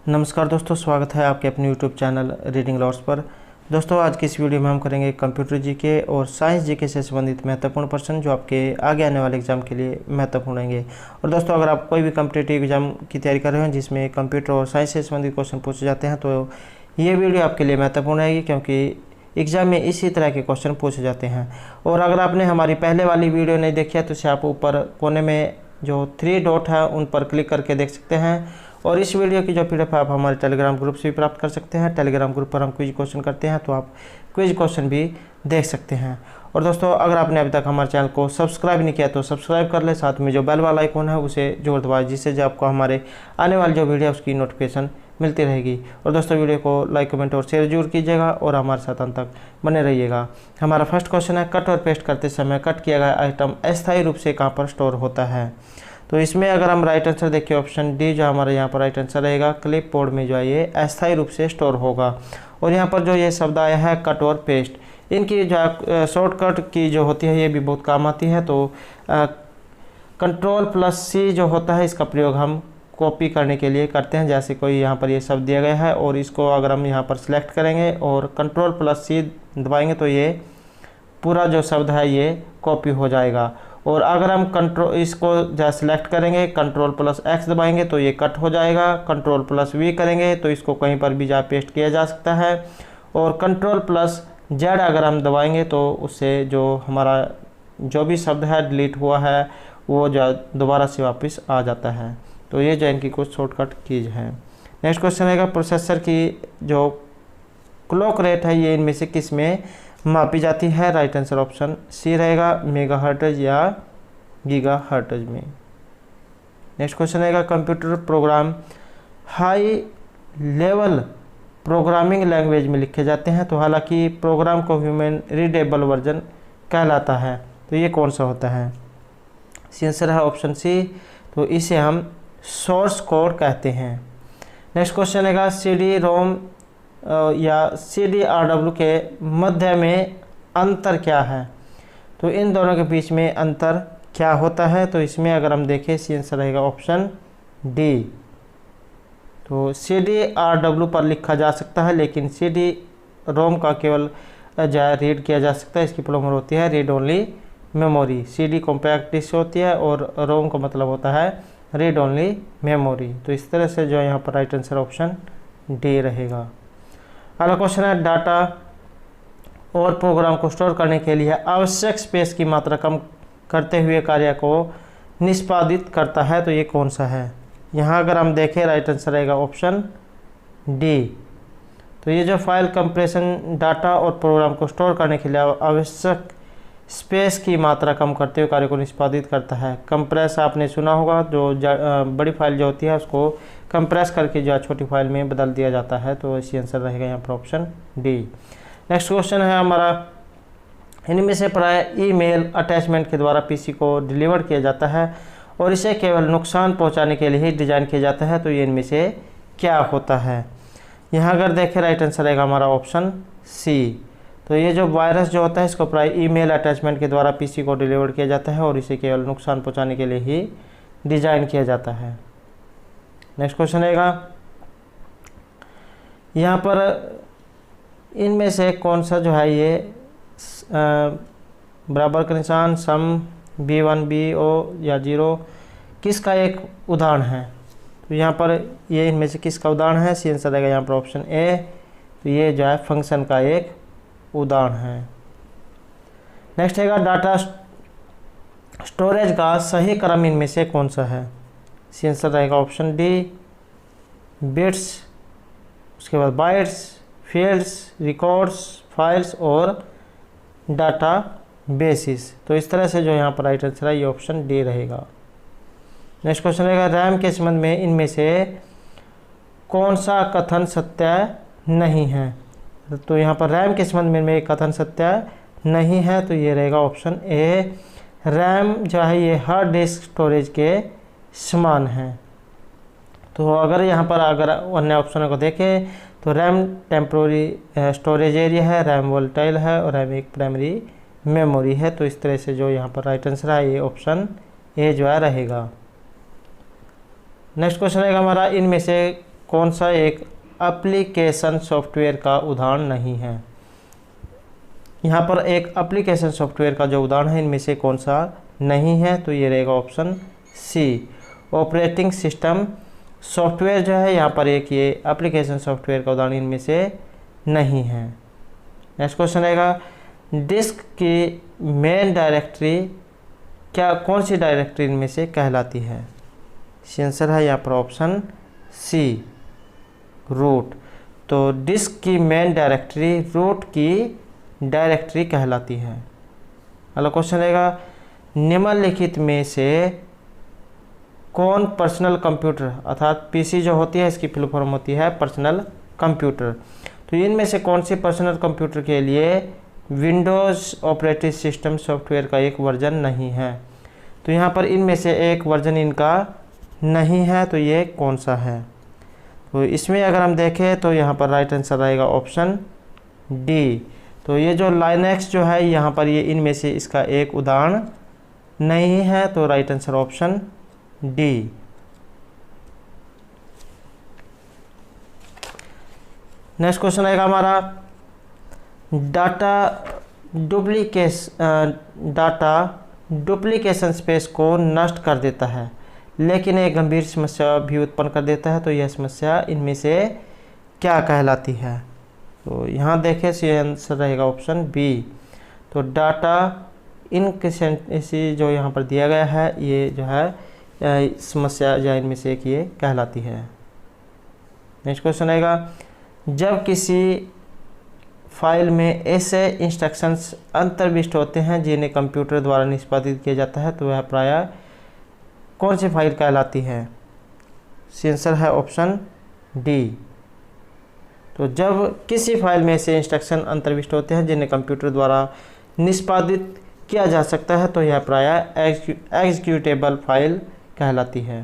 नमस्कार दोस्तों, स्वागत है आपके अपने यूट्यूब चैनल रीडिंग लॉट्स पर। दोस्तों, आज की इस वीडियो में हम करेंगे कंप्यूटर जीके और साइंस जीके से संबंधित महत्वपूर्ण प्रश्न जो आपके आगे आने वाले एग्जाम के लिए महत्वपूर्ण रहेंगे। और दोस्तों, अगर आप कोई भी कॉम्पिटिटिव एग्जाम की तैयारी कर रहे हैं जिसमें कंप्यूटर और साइंस से संबंधित क्वेश्चन पूछे जाते हैं तो ये वीडियो आपके लिए महत्वपूर्ण रहेगी, क्योंकि एग्जाम में इसी तरह के क्वेश्चन पूछे जाते हैं। और अगर आपने हमारी पहले वाली वीडियो नहीं देखी है तो इसे आप ऊपर कोने में जो 3 डॉट है उन पर क्लिक करके देख सकते हैं। और इस वीडियो की जो पीडीएफ आप हमारे टेलीग्राम ग्रुप से भी प्राप्त कर सकते हैं। टेलीग्राम ग्रुप पर हम क्विज क्वेश्चन करते हैं, तो आप क्विज क्वेश्चन भी देख सकते हैं। और दोस्तों, अगर आपने अभी तक हमारे चैनल को सब्सक्राइब नहीं किया तो सब्सक्राइब कर ले, साथ में जो बेल वाला आइकॉन है उसे जोड़ दबाएं, जिससे जो आपको हमारे आने वाली जो वीडियो है उसकी नोटिफिकेशन मिलती रहेगी। और दोस्तों, वीडियो को लाइक, कमेंट और शेयर जरूर कीजिएगा और हमारे साथ अंत तक बने रहिएगा। हमारा फर्स्ट क्वेश्चन है, कट और पेस्ट करते समय कट किया गया आइटम अस्थायी रूप से कहाँ पर स्टोर होता है। तो इसमें अगर हम राइट आंसर देखिए, ऑप्शन डी जो हमारे यहाँ पर राइट आंसर रहेगा, क्लिप बोर्ड में जो है ये अस्थायी रूप से स्टोर होगा। और यहाँ पर जो ये शब्द आया है कट और पेस्ट, इनकी जो शॉर्टकट की जो होती है ये भी बहुत काम आती है। तो Ctrl+C जो होता है इसका प्रयोग हम कॉपी करने के लिए करते हैं। जैसे कोई यहाँ पर ये शब्द दिया गया है और इसको अगर हम यहाँ पर सिलेक्ट करेंगे और Ctrl+C दबाएंगे तो ये पूरा जो शब्द है ये कॉपी हो जाएगा। और अगर हम इसको जहाँ सिलेक्ट करेंगे Ctrl+X दबाएंगे तो ये कट हो जाएगा। Ctrl+V करेंगे तो इसको कहीं पर भी जहाँ पेस्ट किया जा सकता है। और Ctrl+Z अगर हम दबाएंगे तो उससे जो हमारा जो भी शब्द है डिलीट हुआ है वो जो दोबारा से वापस आ जाता है। तो ये जो इनकी कुछ शॉर्टकट कीज है। नेक्स्ट क्वेश्चन रहेगा, प्रोसेसर की जो क्लॉक रेट है ये इनमें से किस में मापी जाती है। राइट आंसर ऑप्शन सी रहेगा, मेगाहर्ट्ज या गीगाहर्ट्ज में। नेक्स्ट क्वेश्चन रहेगा, computer program high level programming language में लिखे जाते हैं। तो हालांकि प्रोग्राम को ह्यूमन रीडेबल वर्जन कहलाता है, तो ये कौन सा होता है। सी आंसर है ऑप्शन सी, तो इसे हम सोर्स कोड कहते हैं। नेक्स्ट क्वेश्चन रहेगा, CD रोम या CDRW के मध्य में अंतर क्या है। तो इन दोनों के बीच में अंतर क्या होता है। तो इसमें अगर हम देखें सी आंसर रहेगा ऑप्शन डी। तो CDRW पर लिखा जा सकता है, लेकिन CD रोम का केवल रीड किया जा सकता है। इसकी प्रॉब्लम होती है read only memory. CD compact disc होती है और रोम का मतलब होता है रीड ओनली मेमोरी। तो इस तरह से जो यहाँ पर राइट आंसर ऑप्शन डी रहेगा। अगला क्वेश्चन है, डाटा और प्रोग्राम को स्टोर करने के लिए आवश्यक स्पेस की मात्रा कम करते हुए कार्य को निष्पादित करता है। तो ये कौन सा है। यहाँ अगर हम देखें राइट आंसर रहेगा ऑप्शन डी। तो ये जो फाइल कंप्रेशन डाटा और प्रोग्राम को स्टोर करने के लिए आवश्यक स्पेस की मात्रा कम करते हुए कार्य को निष्पादित करता है। कंप्रेस आपने सुना होगा, जो बड़ी फाइल जो होती है उसको कंप्रेस करके जो छोटी फाइल में बदल दिया जाता है। तो इसी आंसर रहेगा यहाँ पर ऑप्शन डी। नेक्स्ट क्वेश्चन है हमारा, इनमें से प्राय ईमेल अटैचमेंट के द्वारा पीसी को डिलीवर किया जाता है और इसे केवल नुकसान पहुँचाने के लिए ही डिज़ाइन किया जाता है। तो ये इनमें से क्या होता है। यहाँ अगर देखें राइट आंसर रहेगा हमारा ऑप्शन सी। तो ये जो वायरस जो होता है इसको प्राय ईमेल अटैचमेंट के द्वारा पीसी को डिलीवर किया जाता है और इसे केवल नुकसान पहुंचाने के लिए ही डिज़ाइन किया जाता है। नेक्स्ट क्वेश्चन रहेगा, यहाँ पर इनमें से कौन सा जो है ये बराबर का निशान, सम, B1, या 0 किसका एक उदाहरण है। तो यहाँ पर ये इनमें से किसका उदाहरण है। सी आंसर रहेगा यहाँ पर ऑप्शन ए। तो ये जो है फंक्शन का एक उदाहरण है। नेक्स्ट है, डाटा स्टोरेज का सही क्रम इनमें से कौन सा है। सी आंसर रहेगा ऑप्शन डी, बिट्स, उसके बाद बाइट्स, फील्ड्स, रिकॉर्ड्स, फाइल्स और डाटा बेसिस। तो इस तरह से जो यहाँ पर राइट आंसर है ये ऑप्शन डी रहेगा। नेक्स्ट क्वेश्चन रहेगा, रैम के संबंध में इनमें से कौन सा कथन सत्य नहीं है। तो यहाँ पर रैम के संबंध में एक कथन सत्य नहीं है। तो ये रहेगा ऑप्शन ए, रैम जो है ये हार्ड डिस्क स्टोरेज के समान है। तो अगर यहाँ पर अगर अन्य ऑप्शनों को देखें तो रैम टेम्पोररी स्टोरेज एरिया है, रैम वोलेटाइल है और रैम एक प्राइमरी मेमोरी है। तो इस तरह से जो यहाँ पर राइट आंसर है ये ऑप्शन ए जो है रहेगा। नेक्स्ट क्वेश्चन रहेगा हमारा, इनमें से कौन सा एक एप्लीकेशन सॉफ्टवेयर का उदाहरण नहीं है। यहाँ पर एक एप्लीकेशन सॉफ्टवेयर का जो उदाहरण है इनमें से कौन सा नहीं है, तो ये रहेगा option C, operating system software जो है यहाँ पर एक ये एप्लीकेशन सॉफ्टवेयर का उदाहरण इनमें से नहीं है। नेक्स्ट क्वेश्चन रहेगा, डिस्क की मेन डायरेक्टरी कौन सी डायरेक्टरी इनमें से कहलाती है। आंसर है यहाँ पर ऑप्शन सी, रूट। तो डिस्क की मेन डायरेक्टरी रूट की डायरेक्टरी कहलाती है। अगला क्वेश्चन रहेगा, निम्नलिखित में से कौन पर्सनल कंप्यूटर अर्थात पीसी जो होती है इसकी फुल फॉर्म होती है पर्सनल कंप्यूटर, तो इनमें से कौन सी पर्सनल कंप्यूटर के लिए विंडोज़ ऑपरेटिंग सिस्टम सॉफ्टवेयर का एक वर्जन नहीं है। तो यहाँ पर इनमें से एक वर्जन इनका नहीं है, तो ये कौन सा है। तो इसमें अगर हम देखें तो यहाँ पर राइट आंसर रहेगा ऑप्शन डी। तो ये जो लाइनेक्स जो है यहाँ पर ये इनमें से इसका एक उदाहरण नहीं है, तो right answer option D. Next question आएगा हमारा, डाटा डुप्लीकेशन स्पेस को नष्ट कर देता है लेकिन एक गंभीर समस्या भी उत्पन्न कर देता है, तो यह समस्या इनमें से क्या कहलाती है। तो यहाँ देखें सी आंसर रहेगा ऑप्शन बी। तो डाटा इनकन्सिस्टेंसी जो यहाँ पर दिया गया है ये जो है समस्या या इनमें से एक ये कहलाती है। नेक्स्ट क्वेश्चन आएगा, जब किसी फाइल में ऐसे इंस्ट्रक्शंस अंतर्विष्ट होते हैं जिन्हें कंप्यूटर द्वारा निष्पादित किया जाता है, तो वह प्रायः कौन सी फाइल कहलाती है। आंसर है ऑप्शन डी। तो जब किसी फाइल में से इंस्ट्रक्शन अंतर्विष्ट होते हैं जिन्हें कंप्यूटर द्वारा निष्पादित किया जा सकता है, तो यह प्रायः एग्जीक्यूटेबल फाइल कहलाती है।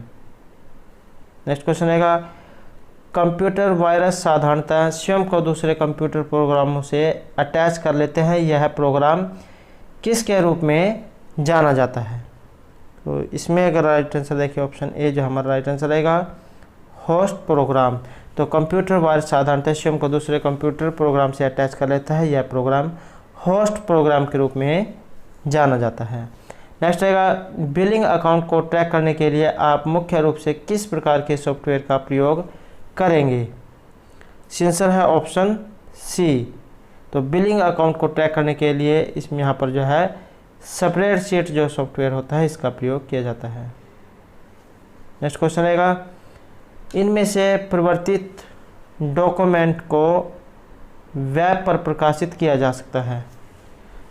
नेक्स्ट क्वेश्चन रहेगा, कंप्यूटर वायरस साधारणतः स्वयं को दूसरे कंप्यूटर प्रोग्रामों से अटैच कर लेते हैं। यह प्रोग्राम किसके रूप में जाना जाता है। तो इसमें अगर राइट आंसर देखिए ऑप्शन ए जो हमारा राइट आंसर रहेगा होस्ट प्रोग्राम। तो कंप्यूटर वायरस साधारणतः स्वयं को दूसरे कंप्यूटर प्रोग्राम से अटैच कर लेता है, यह प्रोग्राम होस्ट प्रोग्राम के रूप में जाना जाता है। नेक्स्ट रहेगा, बिलिंग अकाउंट को ट्रैक करने के लिए आप मुख्य रूप से किस प्रकार के सॉफ्टवेयर का प्रयोग करेंगे। आंसर है ऑप्शन सी। तो बिलिंग अकाउंट को ट्रैक करने के लिए इसमें यहाँ पर जो है स्प्रेडशीट जो सॉफ्टवेयर होता है इसका प्रयोग किया जाता है। नेक्स्ट क्वेश्चन रहेगा, इनमें से परिवर्तित डॉक्यूमेंट को वेब पर प्रकाशित किया जा सकता है।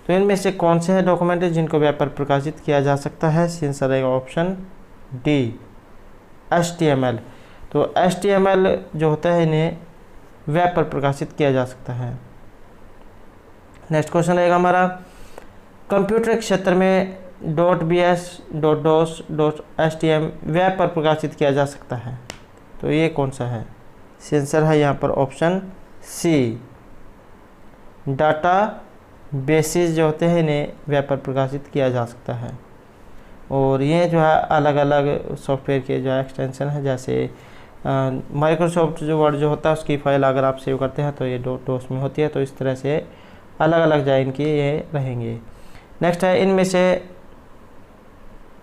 तो इनमें से कौन से हैं डॉक्यूमेंट जिनको वेब पर प्रकाशित किया जा सकता है। आंसर रहेगा ऑप्शन डी, HTML। तो HTML जो होता है इन्हें वेब पर प्रकाशित किया जा सकता है। नेक्स्ट क्वेश्चन रहेगा हमारा, कंप्यूटर क्षेत्र में .bs, .dos, .htm वेब पर प्रकाशित किया जा सकता है। तो ये कौन सा है। आंसर है यहाँ पर ऑप्शन सी, डाटा बेसिस जो होते हैं इन्हें वेब पर प्रकाशित किया जा सकता है। और ये जो है अलग अलग सॉफ्टवेयर के जो एक्सटेंशन है, जैसे माइक्रोसॉफ्ट जो वर्ड जो होता है उसकी फ़ाइल अगर आप सेव करते हैं तो ये .dos में होती है। तो इस तरह से अलग अलग जो इनकी ये रहेंगे। नेक्स्ट है, इनमें से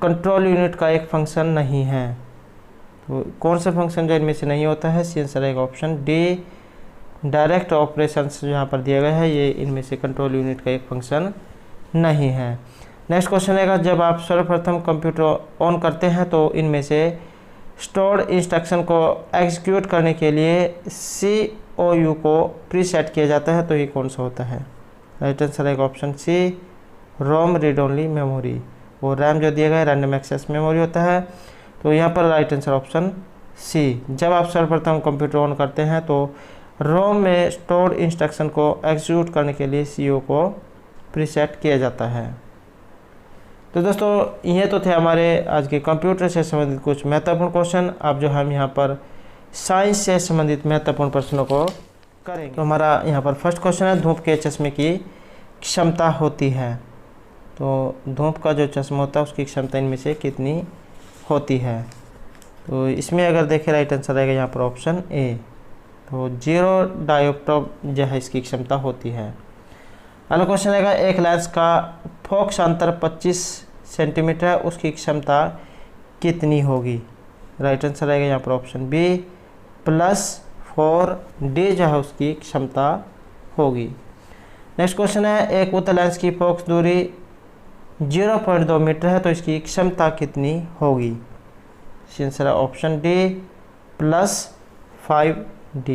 कंट्रोल यूनिट का एक फंक्शन नहीं है। तो कौन सा फंक्शन जो इनमें से नहीं होता है। आंसर रहेगा ऑप्शन डी, डायरेक्ट ऑपरेशंस जो यहाँ पर दिया गया है ये इनमें से कंट्रोल यूनिट का एक फंक्शन नहीं है। नेक्स्ट क्वेश्चन रहेगा, जब आप सर्वप्रथम कंप्यूटर ऑन करते हैं तो इनमें से स्टोर्ड इंस्ट्रक्शन को एग्जीक्यूट करने के लिए COU को प्रीसेट किया जाता है। तो ये कौन सा होता है। राइट आंसर रहेगा ऑप्शन सी, रोम रीड ओनली मेमोरी। और रैम जो दिया गया है रैंडम एक्सेस मेमोरी होता है। तो यहाँ पर राइट आंसर ऑप्शन सी। जब आप सर्वप्रथम कंप्यूटर ऑन करते हैं तो रोम में स्टोर्ड इंस्ट्रक्शन को एग्जीक्यूट करने के लिए CO को प्रीसेट किया जाता है। तो दोस्तों ये तो थे हमारे आज के कंप्यूटर से संबंधित कुछ महत्वपूर्ण क्वेश्चन। अब जो हम यहाँ पर साइंस से संबंधित महत्वपूर्ण प्रश्नों को करेंगे। तो हमारा यहाँ पर फर्स्ट क्वेश्चन है, धूप के चश्मे की क्षमता होती है। तो धूप का जो चश्मा होता है उसकी क्षमता इनमें से कितनी होती है। तो इसमें अगर देखें राइट आंसर रहेगा यहाँ पर ऑप्शन ए। तो 0 डायोप्टर जो है इसकी क्षमता होती है। अगला क्वेश्चन रहेगा एक लेंस का फोकस अंतर 25 सेंटीमीटर है, उसकी क्षमता कितनी होगी? राइट आंसर रहेगा यहाँ पर ऑप्शन बी +4D जो है उसकी क्षमता होगी। नेक्स्ट क्वेश्चन है एक उत्तल लेंस की फोकस दूरी 0.2 मीटर है, तो इसकी क्षमता कितनी होगी? आंसर है ऑप्शन डी +5D।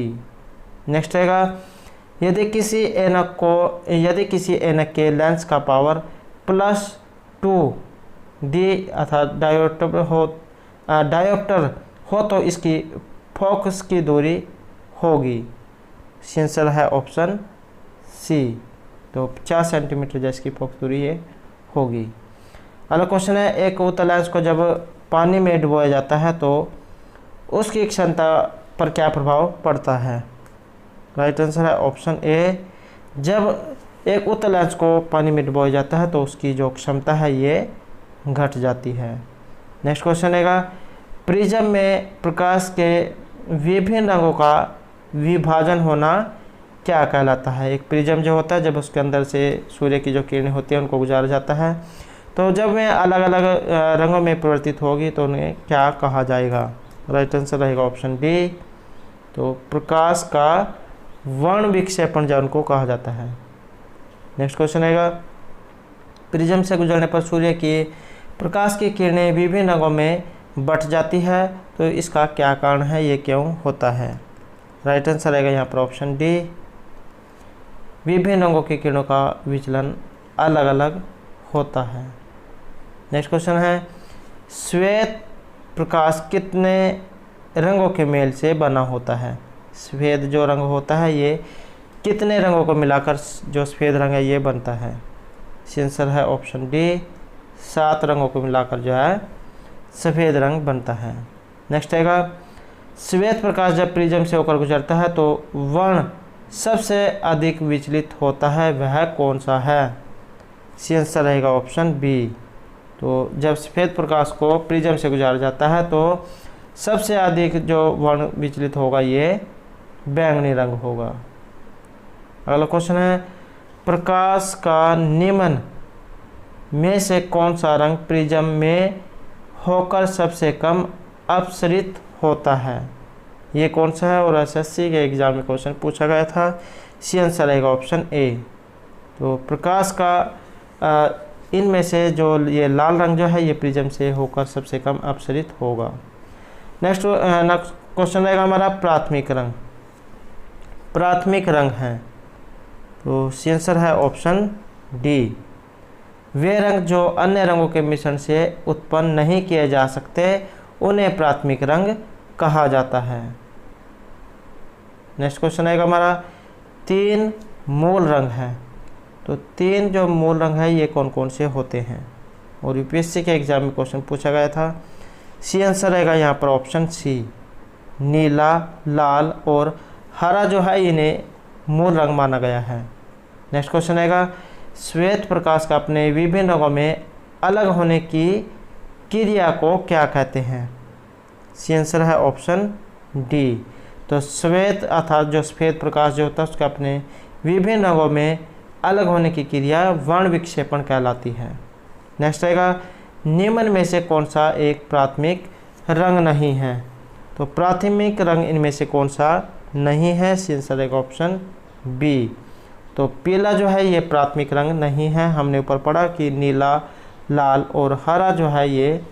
नेक्स्ट रहेगा यदि किसी ऐनक के लेंस का पावर +2D अर्थात डायोप्टर हो तो इसकी फोकस की दूरी होगी। आंसर है ऑप्शन सी। तो 50 सेंटीमीटर जैसी फोकस दूरी ये होगी। अगला क्वेश्चन है एक उत्तल लेंस को जब पानी में डुबोया जाता है तो उसकी क्षमता पर क्या प्रभाव पड़ता है? राइट आंसर है ऑप्शन ए। जब एक उत्तल लेंस को पानी में डुबोया जाता है तो उसकी जो क्षमता है ये घट जाती है। नेक्स्ट क्वेश्चन रहेगा प्रिज्म में प्रकाश के विभिन्न रंगों का विभाजन होना क्या कहलाता है? एक प्रिज्म जो होता है जब उसके अंदर से सूर्य की जो किरणें होती हैं उनको गुजारा जाता है, तो जब वे अलग अलग रंगों में परिवर्तित होगी तो उन्हें क्या कहा जाएगा? राइट आंसर रहेगा ऑप्शन डी। तो प्रकाश का वर्ण विक्षेपण जो उनको कहा जाता है। नेक्स्ट क्वेश्चन रहेगा प्रिज्म से गुजरने पर सूर्य की प्रकाश की किरणें विभिन्न रंगों में बट जाती है, तो इसका क्या कारण है, ये क्यों होता है? राइट आंसर रहेगा यहाँ पर ऑप्शन डी। विभिन्न रंगों की किरणों का विचलन अलग अलग होता है। नेक्स्ट क्वेश्चन है श्वेत प्रकाश कितने रंगों के मेल से बना होता है? श्वेत जो रंग होता है ये कितने रंगों को मिलाकर जो सफ़ेद रंग है ये बनता है? आंसर है ऑप्शन डी। 7 रंगों को मिलाकर जो है सफ़ेद रंग बनता है। नेक्स्ट आएगा श्वेत प्रकाश जब प्रिज्म से होकर गुजरता है तो वर्ण सबसे अधिक विचलित होता है, वह कौन सा है? आंसर रहेगा ऑप्शन बी। तो जब सफ़ेद प्रकाश को प्रिज्म से गुजारा जाता है तो सबसे अधिक जो वर्ण विचलित होगा ये बैंगनी रंग होगा। अगला क्वेश्चन है प्रकाश का निम्न में से कौन सा रंग प्रिज्म में होकर सबसे कम अपसरित होता है? ये कौन सा है और एसएससी के एग्जाम में क्वेश्चन पूछा गया था। आंसर रहेगा ऑप्शन ए। तो प्रकाश का इनमें से जो ये लाल रंग जो है ये प्रिज्म से होकर सबसे कम अपसरित होगा। नेक्स्ट क्वेश्चन रहेगा हमारा प्राथमिक रंग। प्राथमिक रंग है तो आंसर है ऑप्शन डी। वे रंग जो अन्य रंगों के मिश्रण से उत्पन्न नहीं किए जा सकते उन्हें प्राथमिक रंग कहा जाता है। नेक्स्ट क्वेश्चन आएगा हमारा 3 मूल रंग हैं, तो 3 जो मूल रंग है ये कौन कौन से होते हैं और यूपीएससी के एग्जाम में क्वेश्चन पूछा गया था। आंसर रहेगा यहाँ पर ऑप्शन सी। नीला, लाल और हरा जो है इन्हें मूल रंग माना गया है। नेक्स्ट क्वेश्चन आएगा श्वेत प्रकाश का अपने विभिन्न रंगों में अलग होने की क्रिया को क्या कहते हैं? आंसर है ऑप्शन डी। तो श्वेत अर्थात जो सफ़ेद प्रकाश जो होता है उसका अपने विभिन्न रंगों में अलग होने की क्रिया वर्ण विक्षेपण कहलाती है। नेक्स्ट आएगा निम्न में से कौन सा एक प्राथमिक रंग नहीं है? तो प्राथमिक रंग इनमें से कौन सा नहीं है? आंसर रहेगा ऑप्शन बी। तो पीला जो है ये प्राथमिक रंग नहीं है। हमने ऊपर पढ़ा कि नीला, लाल और हरा जो है ये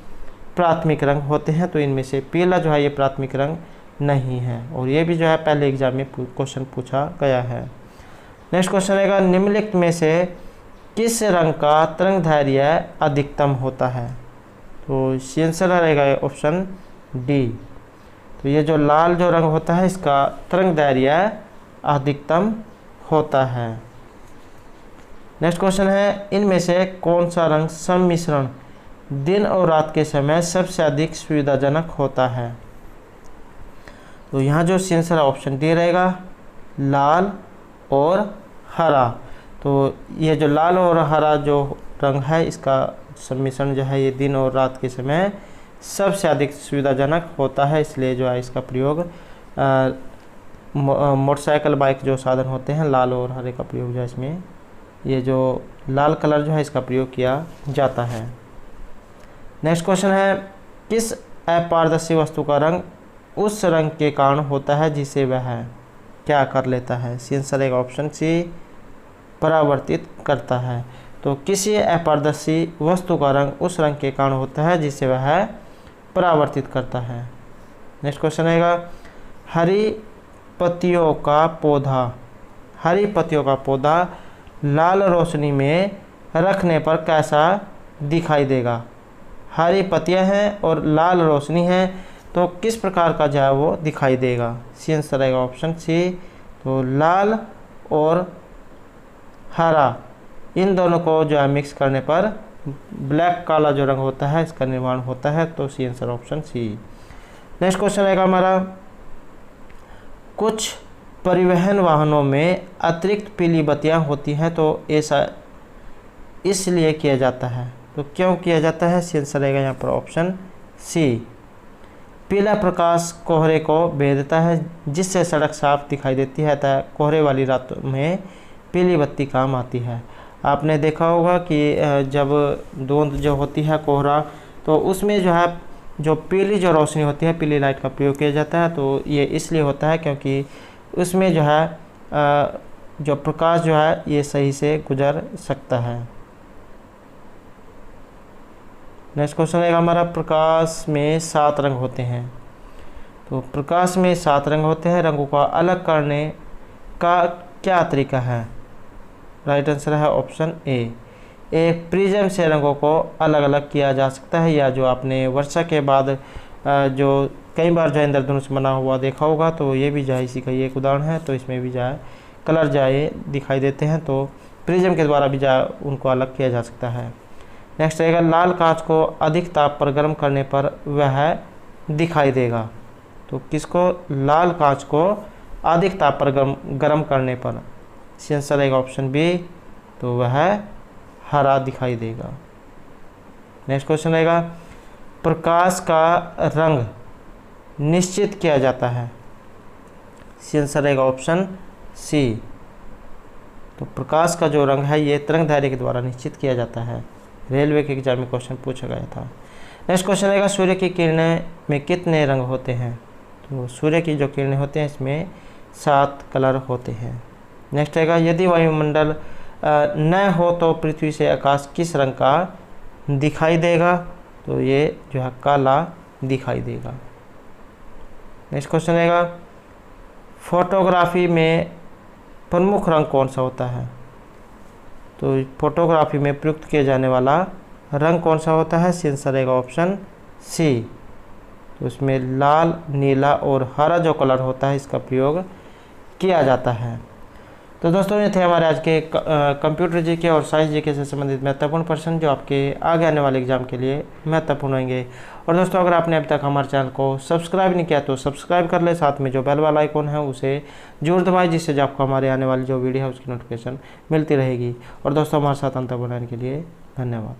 प्राथमिक रंग होते हैं, तो इनमें से पीला जो है ये प्राथमिक रंग नहीं है और ये भी जो है पहले एग्जाम में क्वेश्चन पूछा गया है। नेक्स्ट क्वेश्चन रहेगा निम्नलिखित में से किस रंग का तरंगदैर्घ्य अधिकतम होता है? तो आंसर रहेगा ऑप्शन डी। तो ये जो लाल जो रंग होता है इसका तरंगदैर्घ्य अधिकतम होता है। नेक्स्ट क्वेश्चन है इनमें से कौन सा रंग सम्मिश्रण दिन और रात के समय सबसे अधिक सुविधाजनक होता है? तो यहाँ जो आंसर ऑप्शन डी रहेगा, लाल और हरा। तो ये जो लाल और हरा जो रंग है इसका सम्मिश्रण जो है ये दिन और रात के समय सबसे अधिक सुविधाजनक होता है, इसलिए जो है इसका प्रयोग मोटरसाइकिल बाइक जो साधन होते हैं लाल और हरे का प्रयोग जो है इसमें, ये जो लाल कलर जो है इसका प्रयोग किया जाता है। नेक्स्ट क्वेश्चन है, किस अपारदर्शी वस्तु का रंग उस रंग के कारण होता है जिसे वह क्या कर लेता है? सी आंसर रहेगा ऑप्शन सी, परावर्तित करता है। तो किसी अपारदर्शी वस्तु का रंग उस रंग के कारण होता है जिसे वह परावर्तित करता है। नेक्स्ट क्वेश्चन रहेगा, हरी पत्तियों का पौधा लाल रोशनी में रखने पर कैसा दिखाई देगा? हरी पत्तियां हैं और लाल रोशनी है, तो किस प्रकार का जो है वो दिखाई देगा? सी आंसर रहेगा ऑप्शन सी। तो लाल और हरा इन दोनों को जो है मिक्स करने पर ब्लैक काला जो रंग होता है इसका निर्माण होता है, तो C answer option C. Next question रहेगा हमारा, कुछ परिवहन वाहनों में अतिरिक्त पीली बत्तियां होती हैं, तो ऐसा इसलिए किया जाता है, तो क्यों किया जाता है? सी आंसर रहेगा यहाँ पर ऑप्शन सी। पीला प्रकाश कोहरे को भेद देता है जिससे सड़क साफ दिखाई देती है, अतः कोहरे वाली रातों में पीली बत्ती काम आती है। आपने देखा होगा कि जब धुंध जो होती है कोहरा, तो उसमें जो है जो पीली जो रोशनी होती है, पीली लाइट का प्रयोग किया जाता है, तो ये इसलिए होता है क्योंकि उसमें जो है जो प्रकाश जो है ये सही से गुजर सकता है। नेक्स्ट क्वेश्चन रहेगा हमारा, प्रकाश में 7 रंग होते हैं, तो प्रकाश में 7 रंग होते हैं, रंगों का अलग करने का क्या तरीका है? राइट आंसर है ऑप्शन ए। एक प्रिज्म से रंगों को अलग अलग किया जा सकता है, या जो आपने वर्षा के बाद जो कई बार जो इंद्रधनुष बना हुआ देखा होगा, तो ये भी जो है इसी का एक उदाहरण है। तो इसमें भी जो है कलर जो है दिखाई देते हैं, तो प्रिज्म के द्वारा भी जो है उनको अलग किया जा सकता है। नेक्स्ट रहेगा, लाल कांच को अधिक ताप पर गर्म करने पर वह दिखाई देगा, तो किसको? लाल कांच को अधिक ताप पर गर्म करने पर। सी आंसर रहेगा ऑप्शन बी, तो वह हरा दिखाई देगा। नेक्स्ट क्वेश्चन रहेगा, प्रकाश का रंग निश्चित किया जाता है? सी आंसर रहेगा ऑप्शन सी। तो प्रकाश का जो रंग है ये तरंगदैर्घ्य के द्वारा निश्चित किया जाता है, रेलवे के एग्जाम में क्वेश्चन पूछा गया था। नेक्स्ट क्वेश्चन रहेगा, सूर्य की किरणें में कितने रंग होते हैं? तो सूर्य की जो किरणें होते हैं इसमें 7 कलर होते हैं। नेक्स्ट रहेगा, यदि वायुमंडल न हो तो पृथ्वी से आकाश किस रंग का दिखाई देगा? तो ये जो है काला दिखाई देगा। नेक्स्ट क्वेश्चन रहेगा, फोटोग्राफी में प्रमुख रंग कौन सा होता है? तो फोटोग्राफी में प्रयुक्त किया जाने वाला रंग कौन सा होता है? सी आंसर रहेगा ऑप्शन सी। तो उसमें लाल, नीला और हरा जो कलर होता है इसका प्रयोग किया जाता है। तो दोस्तों ये थे हमारे आज के कंप्यूटर जी के और साइंस जी के से संबंधित महत्वपूर्ण प्रश्न जो आपके आगे आने वाले एग्जाम के लिए महत्वपूर्ण होंगे। और दोस्तों अगर आपने अभी तक हमारे चैनल को सब्सक्राइब नहीं किया तो सब्सक्राइब कर ले, साथ में जो बेल वाला आइकॉन है उसे जरूर दबाएं, जिससे जो आपको हमारे आने वाली जो वीडियो है उसकी नोटिफिकेशन मिलती रहेगी। और दोस्तों हमारे साथ अंत बनाने के लिए धन्यवाद।